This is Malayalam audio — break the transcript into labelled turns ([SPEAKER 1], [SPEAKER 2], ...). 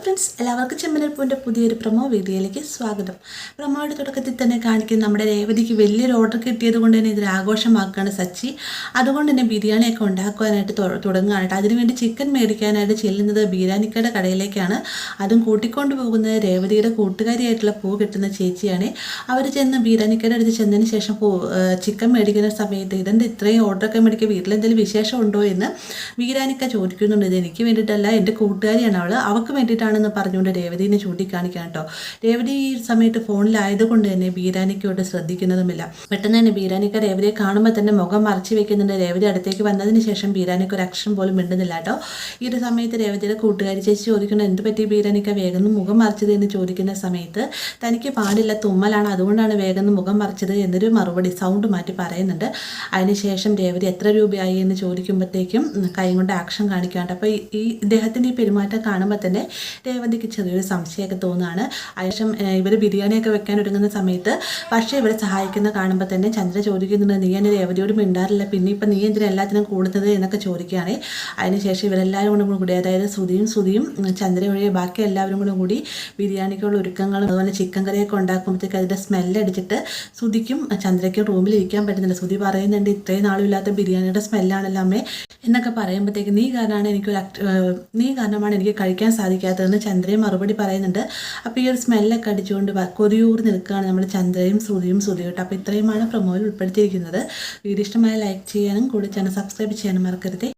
[SPEAKER 1] ഫ്രണ്ട്സ്, എല്ലാവർക്കും ചെമ്മനൽപ്പൂവിൻ്റെ പുതിയൊരു പ്രൊമോ വീഡിയോയിലേക്ക് സ്വാഗതം. പ്രൊമോയുടെ തുടക്കത്തിൽ തന്നെ കാണിക്കുന്ന നമ്മുടെ രേവതിക്ക് വലിയൊരു ഓർഡർ കിട്ടിയത് കൊണ്ട് തന്നെ ഇതിൽ ആഘോഷമാക്കുകയാണ് സച്ചി. അതുകൊണ്ട് തന്നെ ബിരിയാണിയൊക്കെ ഉണ്ടാക്കുവാനായിട്ട് തുടങ്ങുകയായിട്ട് അതിനുവേണ്ടി ചിക്കൻ മേടിക്കാനായിട്ട് ചെല്ലുന്നത് ബിരിയാണിക്കയുടെ കടയിലേക്കാണ്. അതും കൂട്ടിക്കൊണ്ട് പോകുന്നത് രേവതിയുടെ കൂട്ടുകാരിയായിട്ടുള്ള പൂ കിട്ടുന്ന ചേച്ചിയാണ്. അവർ ചെന്ന് ബിരിയാണിക്കയുടെ അടുത്ത് ചെന്നതിന് ശേഷം ചിക്കൻ മേടിക്കുന്ന സമയത്ത് ഇതെന്ത് ഇത്രയും ഓർഡറൊക്കെ മേടിക്കുക, വീട്ടിലെന്തെങ്കിലും വിശേഷമുണ്ടോ എന്ന് ബിരിയാണിക്ക ചോദിക്കുന്നുണ്ട്. ഇത് എനിക്ക് വേണ്ടിയിട്ടല്ല, എൻ്റെ കൂട്ടുകാരിയാണ് അവൾക്ക് വേണ്ടിയിട്ടാണെന്ന് പറഞ്ഞുകൊണ്ട് രേവതിനെ ചൂണ്ടിക്കാണിക്കാൻ കേട്ടോ. രേവതി ഈ സമയത്ത് ഫോണിലായതുകൊണ്ട് തന്നെ ബീരാനിക്കയോട് ശ്രദ്ധിക്കുന്നതുമില്ല. പെട്ടെന്ന് തന്നെ ബീരാനിക്ക രേവതിയെ കാണുമ്പോൾ തന്നെ മുഖം മറച്ചു വെക്കുന്നുണ്ട്. രേവതി അടുത്തേക്ക് വന്നതിന് ശേഷം ബീരാനിക്ക ഒരു അക്ഷരം പോലും മിണ്ടുന്നില്ല കേട്ടോ. ഈ ഒരു സമയത്ത് രേവതിയുടെ കൂട്ടുകാരി ചേച്ചി ചോദിക്കുന്നത് എന്ത് പറ്റി ബീരാനിക്ക വേഗം മുഖം മറച്ചത് എന്ന് ചോദിക്കുന്ന സമയത്ത് തനിക്ക് പാടില്ല, തുമ്മലാണ്, അതുകൊണ്ടാണ് വേഗം മുഖം മറച്ചത് എന്നൊരു മറുപടി സൗണ്ട് മാറ്റി പറയുന്നുണ്ട്. അതിനുശേഷം രേവതി എത്ര രൂപയായി എന്ന് ചോദിക്കുമ്പോഴത്തേക്കും കൈ കൊണ്ട് ആക്ഷൻ കാണിക്കാണ്ട്. അപ്പോൾ ഈ ഇദ്ദേഹത്തിൻ്റെ ഈ പെരുമാറ്റം കാണുമ്പോൾ തന്നെ രേവതിക്ക് ചെറിയൊരു സംശയമൊക്കെ തോന്നുകയാണ്. അതിനുശേഷം ഇവർ ബിരിയാണിയൊക്കെ വെക്കാൻ ഒരുങ്ങുന്ന സമയത്ത് പക്ഷേ ഇവരെ സഹായിക്കുന്ന കാണുമ്പോൾ തന്നെ ചന്ദ്ര ചോദിക്കുന്നുണ്ട്, നീ എന്നെ രേവതിയോട് മിണ്ടാറില്ല, പിന്നെ ഇപ്പം നീ എന്തിനാ എല്ലാത്തിനും കൂടുന്നത് എന്നൊക്കെ ചോദിക്കുകയാണ്. അതിനുശേഷം ഇവരെല്ലാവരും കൂടി അതായത് ശ്രുതിയും ചന്ദ്ര ഒഴികെ ബാക്കി എല്ലാവരും കൂടി ബിരിയാണിക്കുള്ള ഒരുക്കങ്ങളും അതുപോലെ ചിക്കൻ കറിയൊക്കെ ഉണ്ടാക്കുമ്പോഴത്തേക്ക് അതിൻ്റെ സ്മെല്ലടിച്ചിട്ട് ശ്രുതിക്കും ചന്ദ്രയ്ക്കും റൂമിൽ ഇരിക്കാൻ പറ്റുന്നില്ല. ശ്രുതി പറയുന്നുണ്ട്, ഇത്രയും നാളും ഇല്ലാത്ത ബിരിയാണിയുടെ സ്മെല്ലാണല്ലോ അമ്മേ എന്നൊക്കെ പറയുമ്പോഴത്തേക്ക് നീ കാരണമാണ് എനിക്ക് കഴിക്കാൻ സാധിക്കാത്തതെന്ന് ചന്ദ്രയും മറുപടി പറയുന്നുണ്ട്. അപ്പോൾ ഈ ഒരു സ്മെല്ലൊക്കെ അടിച്ചുകൊണ്ട് കൊതിയൂർ നിൽക്കുകയാണ് നമ്മൾ ചന്ദ്രയും ശ്രുതിയും കേട്ടോ. അപ്പോൾ ഇത്രയുമാണ് പ്രൊമോയിൽ ഉൾപ്പെടുത്തിയിരിക്കുന്നത്. വീഡിയോ ഇഷ്ടമായ ലൈക്ക് ചെയ്യാനും കൂടി ചാനൽ സബ്സ്ക്രൈബ് ചെയ്യാനും മറക്കരുത്.